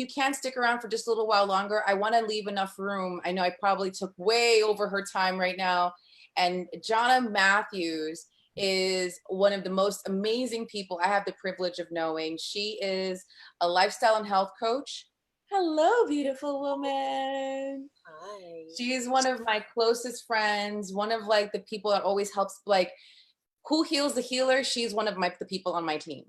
you can stick around for just a little while longer, I want to leave enough room. I know I probably took way over her time right now. And Jonna Matthews is one of the most amazing people I have the privilege of knowing. She is a lifestyle and health coach. Hello, beautiful woman. Hi. She is one of my closest friends, one of like the people that always helps, like, who heals the healer. She's one of the people on my team.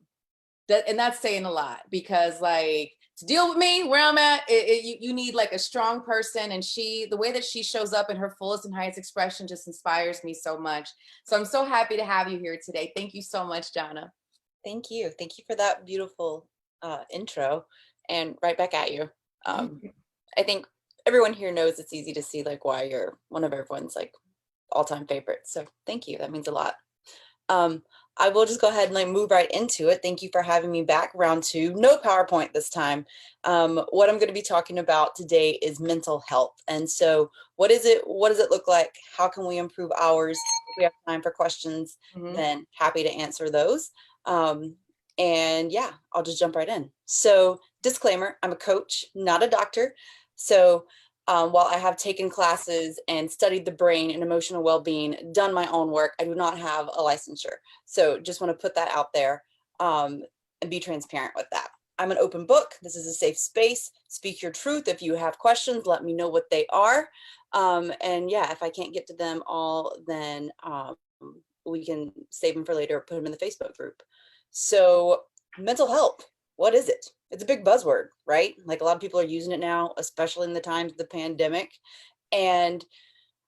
And that's saying a lot, because like, to deal with me where I'm at, you need like a strong person. And the way that she shows up in her fullest and highest expression just inspires me so much. So I'm so happy to have you here today. Thank you so much, Jonna. Thank you. Thank you for that beautiful intro, and right back at you. I think everyone here knows it's easy to see like why you're one of everyone's like all-time favorites. So thank you. That means a lot. I will just go ahead and like move right into it. Thank you for having me back. Round two, no PowerPoint this time. What I'm going to be talking about today is mental health. And so what is it? What does it look like? How can we improve ours? If we have time for questions, then happy to answer those. And yeah, I'll just jump right in. So disclaimer, I'm a coach, not a doctor. So while I have taken classes and studied the brain and emotional well-being, done my own work, I do not have a licensure. So just want to put that out there and be transparent with that. I'm an open book. This is a safe space. Speak your truth. If you have questions, let me know what they are. And yeah, if I can't get to them all, then we can save them for later or put them in the Facebook group. So mental health, what is it? It's a big buzzword, right? Like a lot of people are using it now, especially in the times of the pandemic. And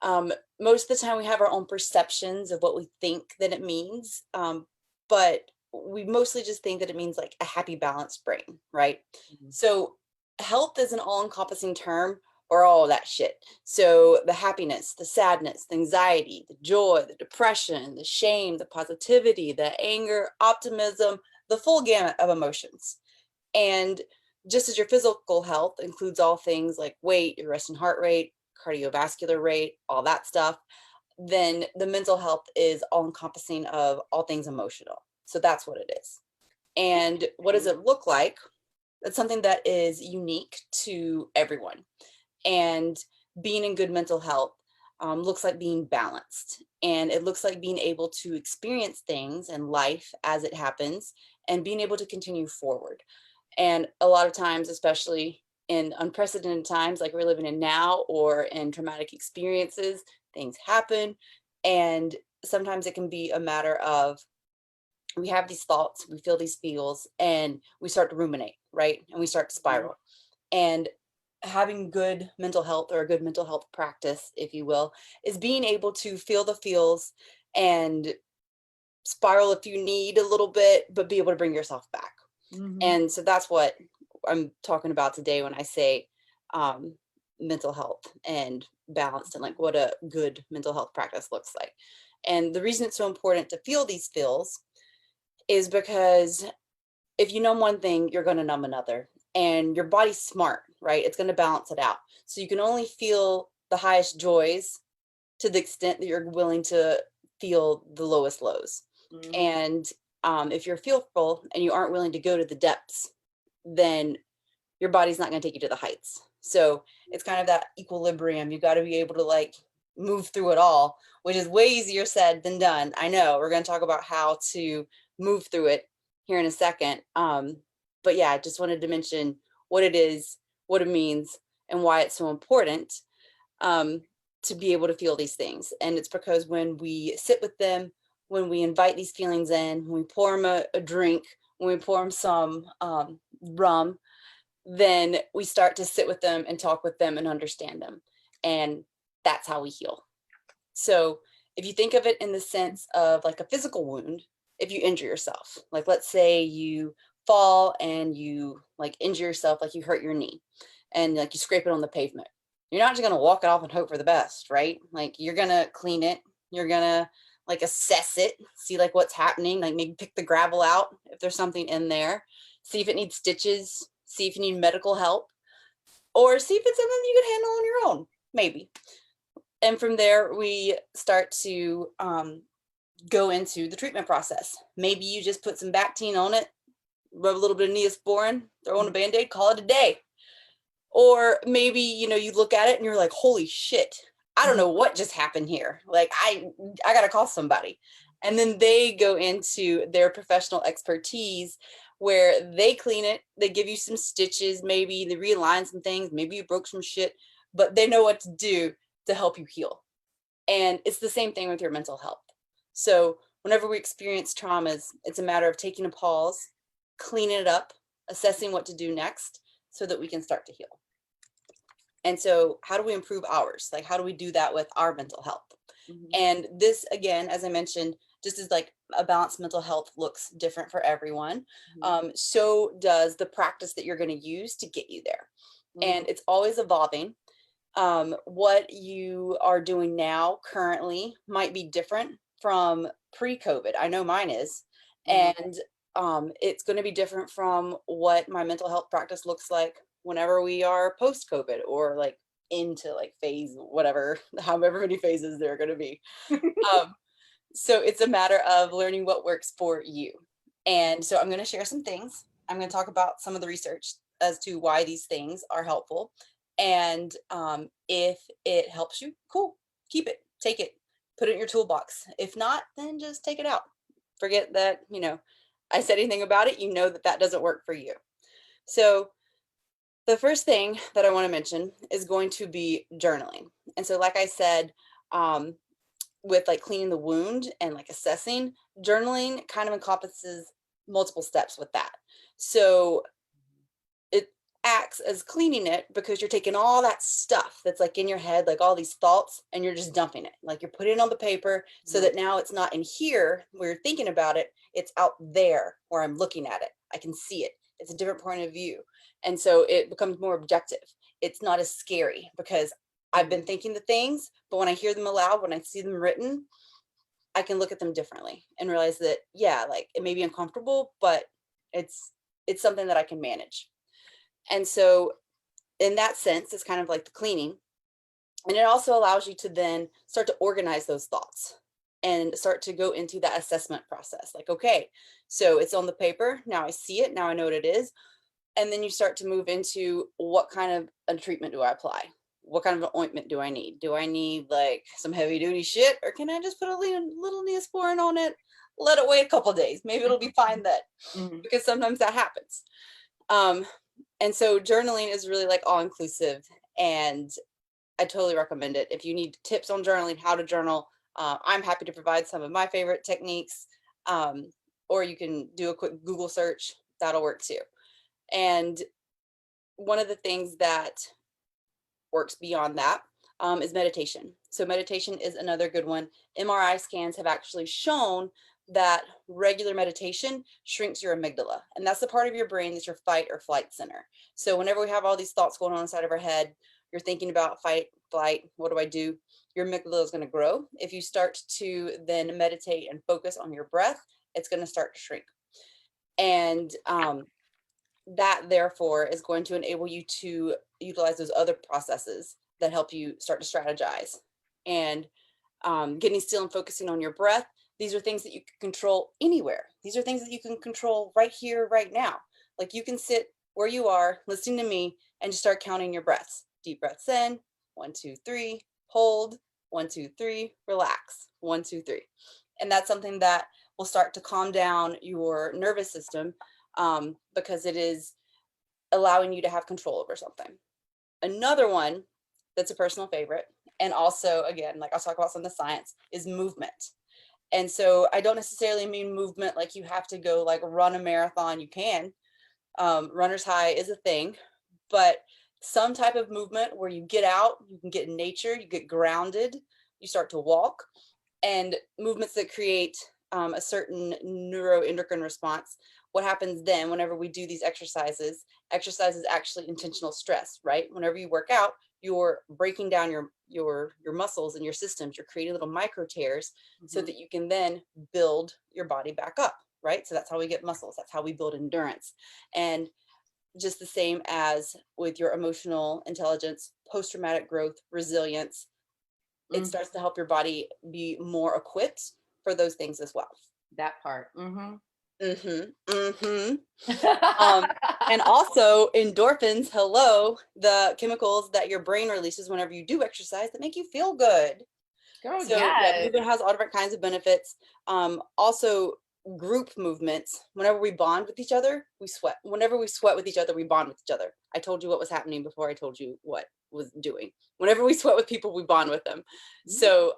most of the time we have our own perceptions of what we think that it means. But we mostly just think that it means like a happy, balanced brain, right? So health is an all-encompassing term, or all that shit. So the happiness, the sadness, the anxiety, the joy, the depression, the shame, the positivity, the anger, optimism, the full gamut of emotions. And just as your physical health includes all things like weight, your resting heart rate, cardiovascular rate, all that stuff, then the mental health is all encompassing of all things emotional. So that's what it is. And what does it look like? It's something that is unique to everyone. And being in good mental health looks like being balanced. And it looks like being able to experience things in life as it happens and being able to continue forward. And a lot of times, especially in unprecedented times like we're living in now, or in traumatic experiences, things happen. And sometimes it can be a matter of we have these thoughts, we feel these feels, and we start to ruminate, right? And we start to spiral. And having good mental health, or a good mental health practice, if you will, is being able to feel the feels and spiral if you need a little bit, but be able to bring yourself back. And so that's what I'm talking about today when I say mental health and balanced, and like what a good mental health practice looks like. And the reason it's so important to feel these feels is because if you numb one thing, you're going to numb another. And your body's smart, right? It's going to balance it out. So you can only feel the highest joys to the extent that you're willing to feel the lowest lows. And if you're fearful and you aren't willing to go to the depths, then your body's not going to take you to the heights. So it's kind of that equilibrium. You got to be able to like move through it all, which is way easier said than done. I know we're going to talk about how to move through it here in a second. But yeah, I just wanted to mention what it is, what it means, and why it's so important to be able to feel these things. And it's because when we sit with them, when we invite these feelings in, when we pour them a drink, when we pour them some rum, then we start to sit with them and talk with them and understand them. And that's how we heal. So if you think of it in the sense of like a physical wound, if you injure yourself, like let's say you fall and you like injure yourself, like you hurt your knee and like you scrape it on the pavement, you're not just going to walk it off and hope for the best, right? Like you're going to clean it. You're going to like assess it, see like what's happening, like maybe pick the gravel out if there's something in there, see if it needs stitches, see if you need medical help, or see if it's something you can handle on your own, maybe. And from there, we start to go into the treatment process. Maybe you just put some Bactine on it, rub a little bit of Neosporin, throw on a Band-Aid, call it a day. Or maybe, you know, you look at it and you're like, holy shit, I don't know what just happened here. Like I gotta call somebody. And then they go into their professional expertise where they clean it, they give you some stitches, maybe they realign some things, maybe you broke some shit, but they know what to do to help you heal. And it's the same thing with your mental health. So whenever we experience traumas, it's a matter of taking a pause, cleaning it up, assessing what to do next so that we can start to heal. And so how do we improve ours? Like, how do we do that with our mental health? And this, again, as I mentioned, just as like a balanced mental health looks different for everyone, so does the practice that you're going to use to get you there. And it's always evolving. What you are doing now currently might be different from pre-COVID. I know mine is. And it's going to be different from what my mental health practice looks like whenever we are post-COVID or like into like phase, whatever, however many phases there are going to be. So it's a matter of learning what works for you. And so I'm going to share some things. I'm going to talk about some of the research as to why these things are helpful. And if it helps you, cool, keep it, take it, put it in your toolbox. If not, then just take it out. Forget that, you know, I said anything about it, you know that that doesn't work for you. So the first thing that I want to mention is going to be journaling. And so, like I said, with like cleaning the wound and like assessing, journaling kind of encompasses multiple steps with that. So it acts as cleaning it because you're taking all that stuff that's like in your head, like all these thoughts, and you're just dumping it. Like you're putting it on the paper so that now it's not in here where you're thinking about it. It's out there where I'm looking at it. I can see it. It's a different point of view. And so it becomes more objective. It's not as scary because I've been thinking the things, but when I hear them aloud, when I see them written, I can look at them differently and realize that, yeah, like it may be uncomfortable, but it's something that I can manage. And so in that sense, it's kind of like the cleaning. And it also allows you to then start to organize those thoughts and start to go into that assessment process. Like, okay, so it's on the paper. Now I see it. Now I know what it is. And then you start to move into what kind of a treatment do I apply? What kind of an ointment do I need? Do I need like some heavy duty shit, or can I just put a little Neosporin on it, let it wait a couple of days? Maybe it'll be fine then, because sometimes that happens. And so journaling is really like all inclusive, and I totally recommend it. If you need tips on journaling, how to journal, I'm happy to provide some of my favorite techniques, or you can do a quick Google search. That'll work too. And one of the things that works beyond that is meditation. So meditation is another good one. MRI scans have actually shown that regular meditation shrinks your amygdala. And that's the part of your brain that's your fight or flight center. So whenever we have all these thoughts going on inside of our head, you're thinking about fight, flight, what do I do? Your amygdala is going to grow. If you start to then meditate and focus on your breath, it's going to start to shrink. And that therefore is going to enable you to utilize those other processes that help you start to strategize. And getting still and focusing on your breath, these are things that you can control anywhere. These are things that you can control right here, right now. Like you can sit where you are listening to me and just start counting your breaths. Deep breaths in, 1, 2, 3, hold, 1, 2, 3, relax, 1, 2, 3. And that's something that will start to calm down your nervous system, because it is allowing you to have control over something. Another one that's a personal favorite, and also, again, like I'll talk about some of the science, is movement. And so I don't necessarily mean movement like you have to go like run a marathon. You can. Runner's high is a thing, but some type of movement where you get out, you can get in nature, you get grounded, you start to walk, and movements that create a certain neuroendocrine response. What happens then whenever we do these exercises? Exercise is actually intentional stress, right? Whenever you work out, you're breaking down your muscles and your systems. You're creating little micro tears so that you can then build your body back up, right? So that's how we get muscles. That's how we build endurance. And just the same as with your emotional intelligence, post-traumatic growth, resilience, it starts to help your body be more equipped for those things as well. That part. Um, and also endorphins, hello, the chemicals that your brain releases whenever you do exercise that make you feel good. Girl, So yeah, yes. movement has all different kinds of benefits. Also group movements. Whenever we bond with each other, we sweat. Whenever we sweat with each other, we bond with each other. I told you what was happening before I told you what was doing. Whenever we sweat with people, we bond with them. So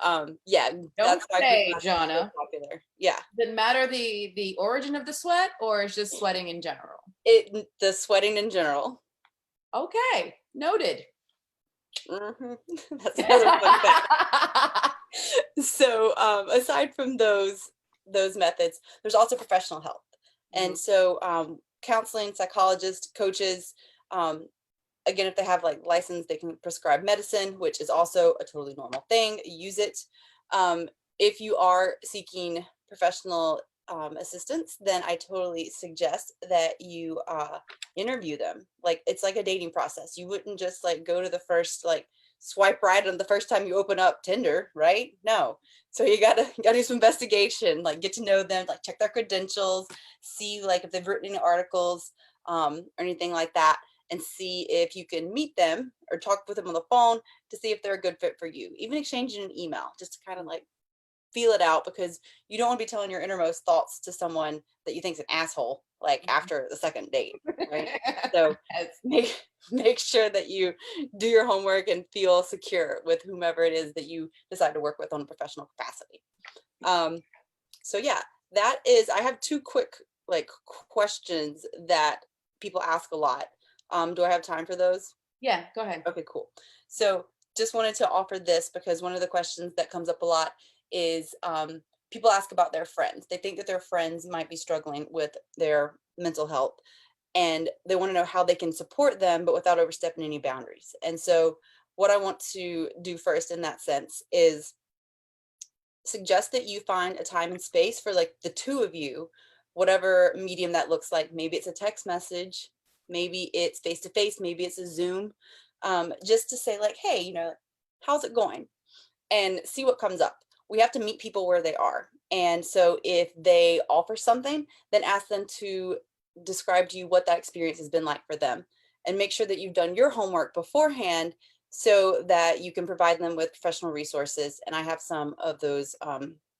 yeah, Don't that's why group say, classes are so Jonna. popular. Yeah. Does it matter the origin of the sweat, or is just sweating in general? The sweating in general. Okay, noted. That's another fun fact. So aside from those methods, there's also professional help. And so counseling, psychologists, coaches, again, if they have like license, they can prescribe medicine, which is also a totally normal thing. Use it. If you are seeking professional assistance, then I totally suggest that you interview them. Like it's like a dating process. You wouldn't just like go to the first like swipe right on the first time you open up Tinder, right? No. So you gotta do some investigation, like get to know them, like check their credentials, see like if they've written any articles or anything like that, and see if you can meet them or talk with them on the phone to see if they're a good fit for you. Even exchanging an email just to kind of like feel it out, because you don't want to be telling your innermost thoughts to someone that you think's an asshole like after the second date, right? So make sure that you do your homework and feel secure with whomever it is that you decide to work with on a professional capacity. So yeah, that is, I have two quick like questions that people ask a lot. Do I have time for those? Yeah, go ahead. Okay, cool. So just wanted to offer this because one of the questions that comes up a lot is people ask about their friends. They think that their friends might be struggling with their mental health, and they want to know how they can support them, but without overstepping any boundaries. And so what I want to do first in that sense is suggest that you find a time and space for like the two of you, whatever medium that looks like. Maybe it's a text message, maybe it's face to face, maybe it's a Zoom, just to say like, hey, how's it going? And see what comes up. We have to meet people where they are. And so if they offer something, then ask them to describe to you what that experience has been like for them, and make sure that you've done your homework beforehand so that you can provide them with professional resources. And I have some of those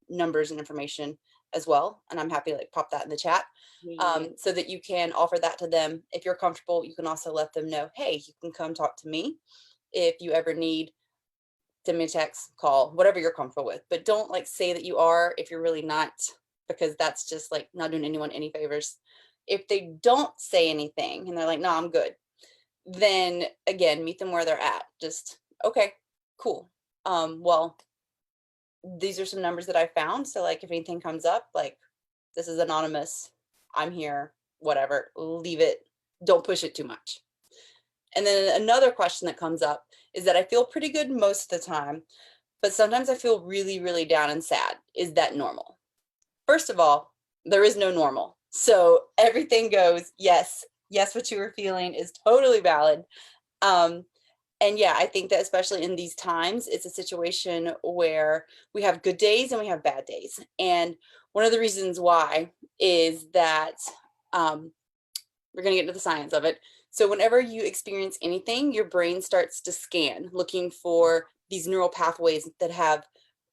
numbers and information as well, and I'm happy to like pop that in the chat, so that you can offer that to them. If you're comfortable, you can also let them know, hey, you can come talk to me if you ever need. Send me a text, call, whatever you're comfortable with, but don't like say that you are if you're really not, because that's just like not doing anyone any favors. If they don't say anything and they're like, no, I'm good, then again, meet them where they're at. Just, okay, cool. Well, these are some numbers that I found. So like if anything comes up, like this is anonymous, I'm here, whatever, leave it. Don't push it too much. And then another question that comes up is that I feel pretty good most of the time, but sometimes I feel really, really down and sad. Is that normal? First of all, there is no normal. So everything goes, yes, what you were feeling is totally valid. And yeah, I think that especially in these times, it's a situation where we have good days and we have bad days. And one of the reasons why is that we're going to get into the science of it. So whenever you experience anything, your brain starts to scan, looking for these neural pathways that have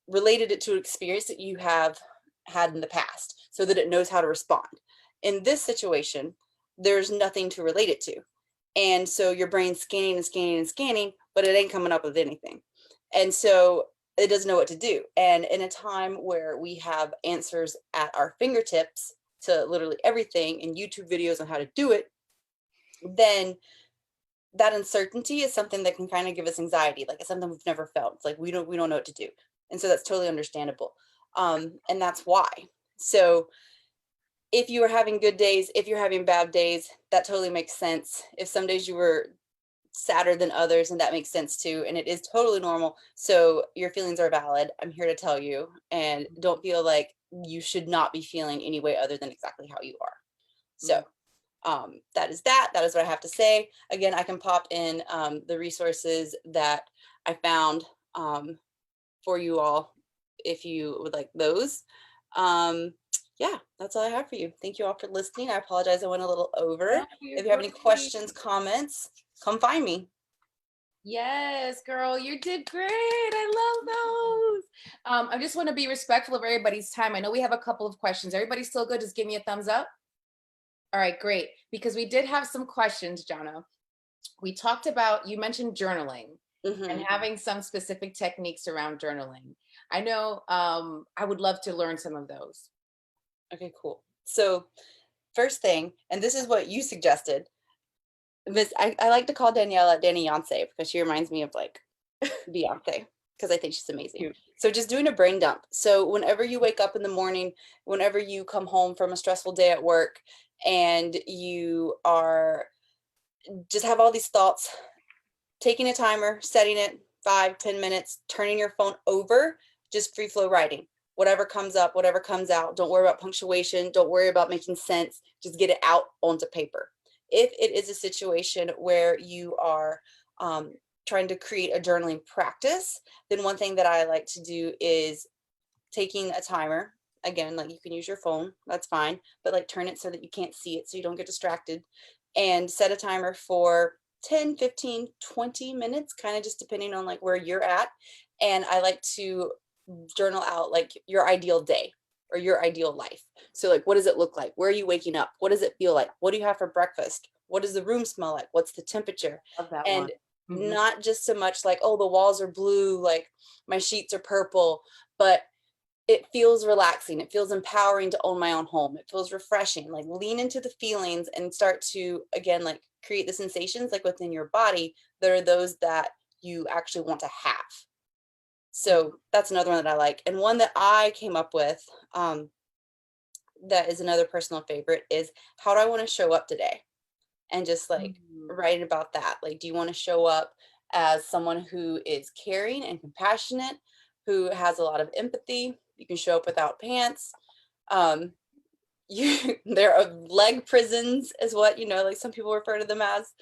related it to an experience that you have had in the past, so that it knows how to respond. In this situation, there's nothing to relate it to. And so your brain's scanning and scanning and scanning, but it ain't coming up with anything. And so it doesn't know what to do. And in a time where we have answers at our fingertips to literally everything and YouTube videos on how to do it, then that uncertainty is something that can kind of give us anxiety. Like it's something we've never felt. It's like we don't know what to do. And so that's totally understandable. And that's why. So if you are having good days, if you're having bad days, that totally makes sense. If some days you were sadder than others, and that makes sense too, and it is totally normal. So your feelings are valid. I'm here to tell you, and don't feel like you should not be feeling any way other than exactly how you are. So that is what I have to say. Again, I can pop in the resources that I found for you all if you would like those. Yeah, that's all I have for you. Thank you all for listening. I apologize I went a little over. No, you're If you have any great. questions, comments, come find me. Yes, girl, you did great. I love those. I just want to be respectful of everybody's time. I know we have a couple of questions. Everybody still good? Just give me a thumbs up. All right, great. Because we did have some questions, Jana. We talked about, you mentioned journaling and Hmm. having some specific techniques around journaling. I know I would love to learn some of those. Okay, cool. So first thing, and this is what you suggested, Miss, I like to call Daniela Danny Yonsei because she reminds me of like Beyonce because I think she's amazing. Cute. So just doing a brain dump. So whenever you wake up in the morning, whenever you come home from a stressful day at work and you are just have all these thoughts, taking a timer, setting it 5, 10 minutes, turning your phone over, just free flow writing. Whatever comes up, whatever comes out. Don't worry about punctuation. Don't worry about making sense. Just get it out onto paper. If it is a situation where you are trying to create a journaling practice, then one thing that I like to do is taking a timer. Again, like you can use your phone, that's fine, but like turn it so that you can't see it so you don't get distracted, and set a timer for 10, 15, 20 minutes, kind of just depending on like where you're at. And I like to journal out like your ideal day or your ideal life. So like, what does it look like? Where are you waking up? What does it feel like? What do you have for breakfast? What does the room smell like? What's the temperature? Love that one. And Mhm. not just so much like, oh, the walls are blue, like my sheets are purple, but it feels relaxing. It feels empowering to own my own home. It feels refreshing. Like lean into the feelings and start to, again, like create the sensations like within your body that are those that you actually want to have. So that's another one that I like. And one that I came up with that is another personal favorite is, how do I want to show up today? And just like Mhm. writing about that. Like, do you want to show up as someone who is caring and compassionate, who has a lot of empathy? You can show up without pants. Um, you there are leg prisons, is what like some people refer to them as.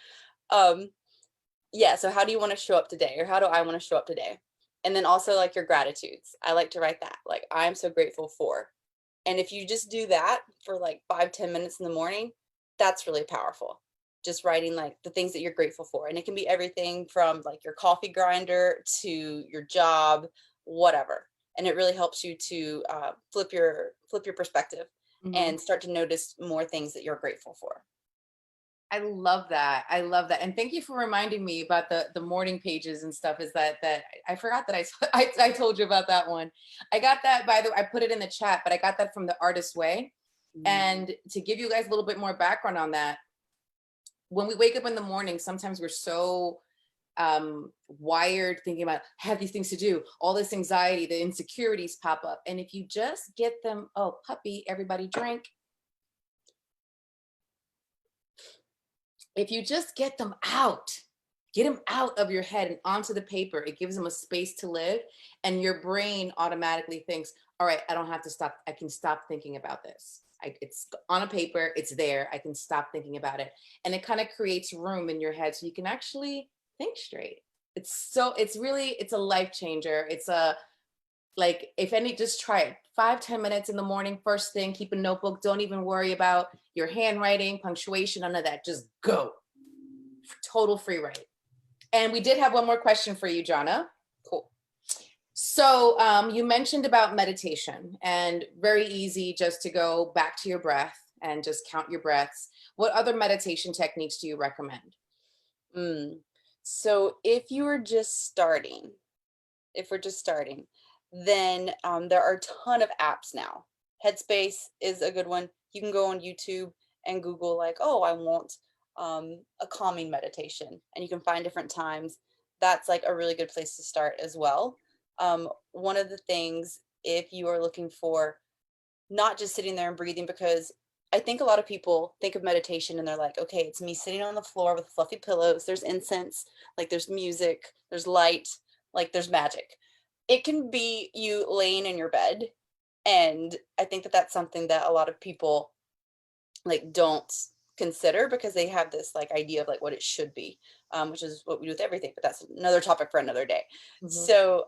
Um, yeah. So how do you want to show up today, or how do I want to show up today? And then also like your gratitudes. I like to write that. Like, I'm so grateful for. And if you just do that for like 5, 10 minutes in the morning, that's really powerful. Just writing like the things that you're grateful for. And it can be everything from like your coffee grinder to your job, whatever. And it really helps you to flip your perspective Mhm. and start to notice more things that you're grateful for. I love that. I love that. And thank you for reminding me about the morning pages and stuff. Is that I forgot that I told you about that one. I got that, by the way, I put it in the chat, but I got that from The Artist Way. Mm. And to give you guys a little bit more background on that, when we wake up in the morning, sometimes we're so wired thinking about, I have these things to do, all this anxiety, the insecurities pop up. And if you just get them, oh, puppy, everybody drink. If you just get them out of your head and onto the paper, it gives them a space to live. And your brain automatically thinks, all right, I don't have to stop. I can stop thinking about this. It's on a paper, it's there. I can stop thinking about it. And it kind of creates room in your head so you can actually think straight. It's a life changer. It's a, like, if any, just try it. 5, 10 minutes in the morning, first thing, keep a notebook. Don't even worry about your handwriting, punctuation, none of that. Just go. Total free write. And we did have one more question for you, Jonna. Cool. So you mentioned about meditation, and very easy just to go back to your breath and just count your breaths. What other meditation techniques do you recommend? Mm. So if you are just starting, if we're just starting, then there are a ton of apps now. Headspace is a good one. You can go on YouTube and Google like, oh, I want a calming meditation, and you can find different times. That's like a really good place to start as well. One of the things, if you are looking for not just sitting there and breathing, because I think a lot of people think of meditation and they're like, okay, it's me sitting on the floor with fluffy pillows, there's incense, like there's music, there's light, like there's magic. It can be you laying in your bed. And I think that that's something that a lot of people like don't consider because they have this like idea of like what it should be, which is what we do with everything, but that's another topic for another day. Mhm. So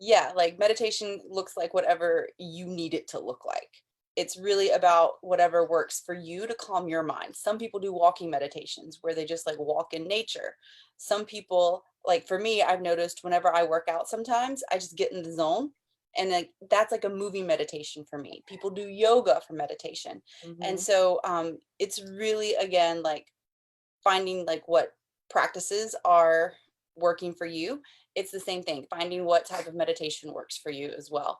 yeah, like meditation looks like whatever you need it to look like. it's really about whatever works for you to calm your mind. Some people do walking meditations where they just like walk in nature. Some people, like for me, I've noticed whenever I work out, sometimes I just get in the zone, and like that's like a moving meditation for me. People do yoga for meditation. And Mhm. so it's really, again, like finding like what practices are working for you. It's the same thing, finding what type of meditation works for you as well.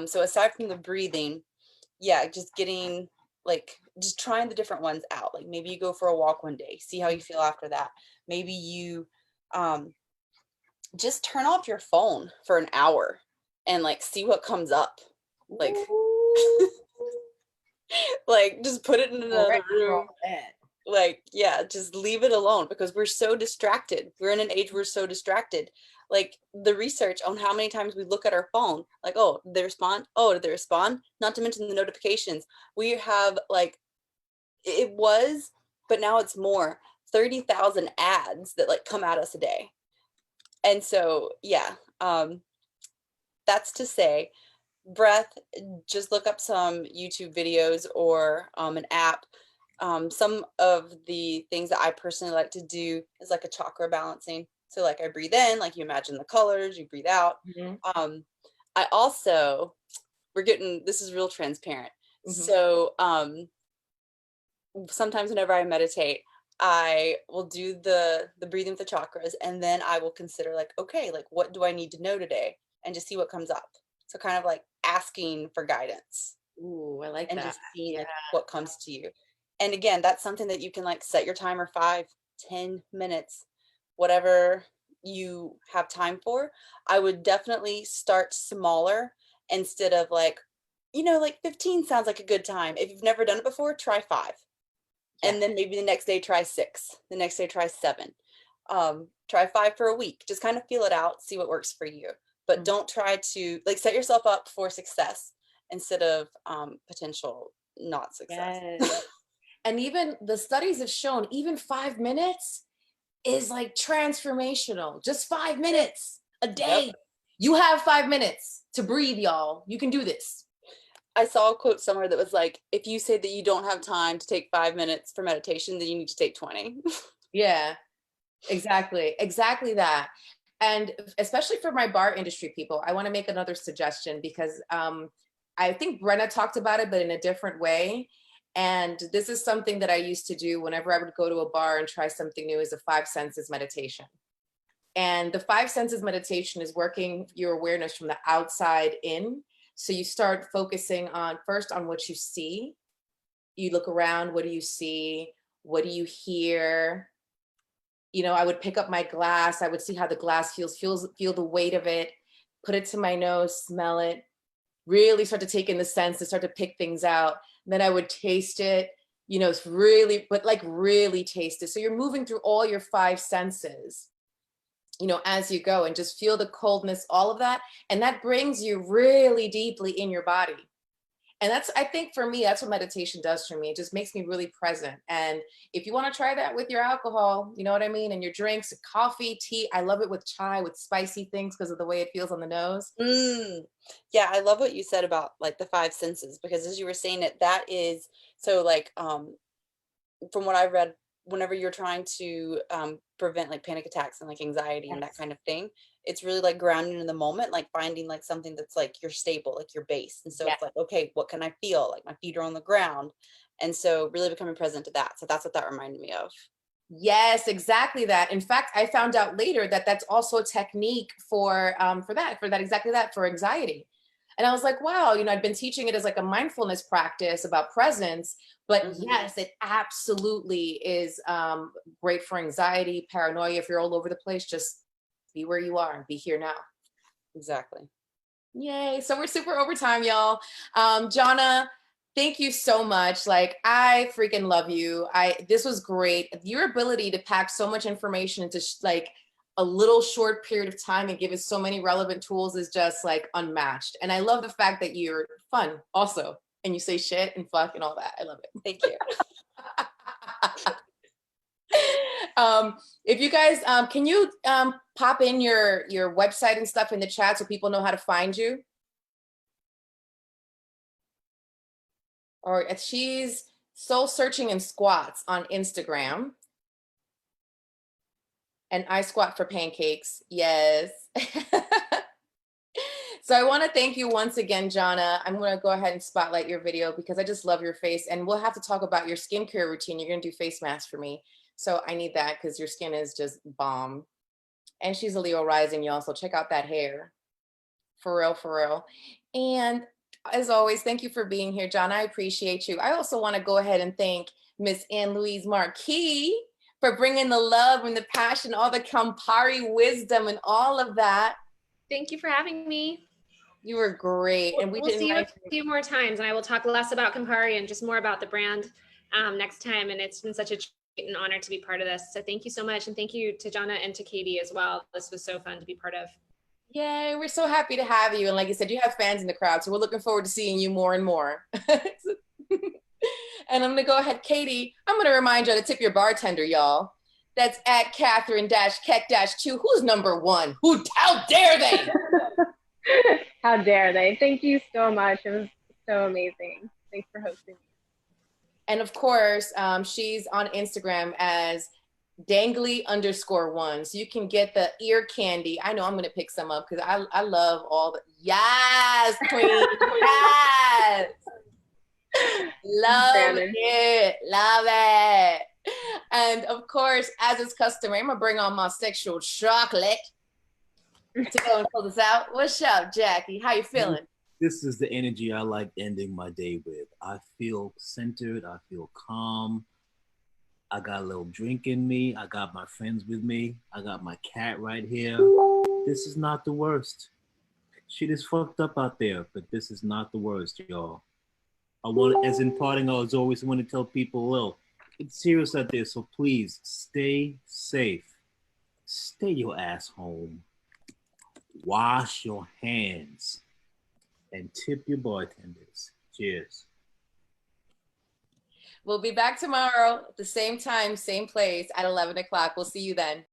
So aside from the breathing, yeah, just getting like just trying the different ones out. Like maybe you go for a walk one day, see how you feel after that. Maybe you um just turn off your phone for an hour and like see what comes up. Like Ooh, like just put it in another correct for room. all that. Like, yeah, just leave it alone because we're so distracted. We're in an age we're so distracted. Like the research on how many times we look at our phone, like, oh, did they respond? Oh, did they respond? Not to mention the notifications. We have like, it was, but now it's more, 30,000 ads that like come at us a day. And so, yeah, that's to say, breath, just look up some YouTube videos or an app. Some of the things that I personally like to do is like a chakra balancing. So like I breathe in, like you imagine the colors, you breathe out. Mhm. I also, we're getting, this is real transparent. Mhm. So sometimes whenever I meditate, I will do the breathing with the chakras, and then I will consider like, okay, like what do I need to know today, and just see what comes up. So kind of like asking for guidance Ooh, I like and that. just seeing Yeah. like what comes to you. And again, that's something that you can like set your timer 5, 10 minutes, whatever you have time for. I would definitely start smaller instead of like, like 15 sounds like a good time. If you've never done it before, try 5. Yeah. And then maybe the next day try 6. The next day try 7. Try 5 for a week. Just kind of feel it out, see what works for you. But Mhm. don't try to like set yourself up for success instead of potential not success. Yes. And even the studies have shown even 5 minutes is like transformational. Just 5 minutes a Yep. day. You have 5 minutes to breathe, y'all. You can do this. I saw a quote somewhere that was like, if you say that you don't have time to take 5 minutes for meditation, then you need to take 20. Yeah, exactly. Exactly that. And especially for my bar industry people, I want to make another suggestion because I think Brenna talked about it, but in a different way. And this is something that I used to do whenever I would go to a bar and try something new is a five senses meditation. And the five senses meditation is working your awareness from the outside in. So you start focusing on first on what you see. You look around, what do you see? What do you hear? I would pick up my glass. I would see how the glass feel the weight of it, put it to my nose, smell it, really start to take in the sense to start to pick things out. Then I would taste it, it's really, but like really taste it. So you're moving through all your five senses, as you go and just feel the coldness, all of that. And that brings you really deeply in your body. And I think for me, that's what meditation does for me. It just makes me really present. And if you want to try that with your alcohol, you know what I mean? And your drinks, coffee, tea, I love it with chai, with spicy things because of the way it feels on the nose. Mm. Yeah, I love what you said about like the 5 senses, because as you were saying it, that is so like from what I read, whenever you're trying to prevent like panic attacks and like anxiety and that Yes. kind of thing, it's really like grounding in the moment, like finding like something that's like your staple, like your base. And so Yeah. it's like, okay, what can I feel? Like my feet are on the ground. And so really becoming present to that. So that's what that reminded me of. Yes, exactly that. In fact, I found out later that that's also a technique for that exactly that for anxiety. And I was like, wow, I'd been teaching it as like a mindfulness practice about presence, but Hmm. yes, it absolutely is great for anxiety, paranoia. If you're all over the place, just be where you are and be here now. Exactly. Yay. So we're super over time, y'all. Jonna, thank you so much. Like, I freaking love you. This was great. Your ability to pack so much information into like a little short period of time and give us so many relevant tools is just like unmatched. And I love the fact that you're fun also. And you say shit and fuck and all that. I love it. Thank you. If you guys can you pop in your website and stuff in the chat so people know how to find you? Or she's Soul Searching and Squats on Instagram. And I squat for pancakes. Yes. So I want to thank you once again, Jana. I'm going to go ahead and spotlight your video because I just love your face. And we'll have to talk about your skincare routine. You're going to do face masks for me. So I need that because your skin is just bomb. And she's a Leo rising, y'all. So check out that hair. For real, for real. And as always, thank you for being here, John. I appreciate you. I also want to go ahead and thank Miss Anne Louise Marquis for bringing the love and the passion, all the Campari wisdom and all of that. Thank you for having me. You were great. And we'll see you a few more times, and I will talk less about Campari and just more about the brand next time. And it's been such a treat and honor to be part of this. So thank you so much. And thank you to Jana and to Katie as well. This was so fun to be part of. Yay, we're so happy to have you. And like I said, you have fans in the crowd, so we're looking forward to seeing you more and more. And I'm gonna go ahead, Katie, I'm gonna remind you to tip your bartender, y'all. That's at Catherine-Keck-2. Who's number one? How dare they? How dare they? Thank you so much. It was so amazing. Thanks for hosting me. And of course, she's on Instagram as dangly_1. So you can get the ear candy. I know I'm gonna pick some up because I love all the, yes, queen, yes. Love it, love it. And of course, as is customary, I'm gonna bring on my sexual chocolate to go and pull this out. What's up, Jackie? How you feeling? This is the energy I like ending my day with. I feel centered. I feel calm. I got a little drink in me. I got my friends with me. I got my cat right here. This is not the worst. Shit is fucked up out there, but this is not the worst, y'all. As in parting, I always want to tell people, look, it's serious out there, so please stay safe. Stay your ass home. Wash your hands and tip your bartenders. Cheers. We'll be back tomorrow at the same time, same place at 11 o'clock. We'll see you then.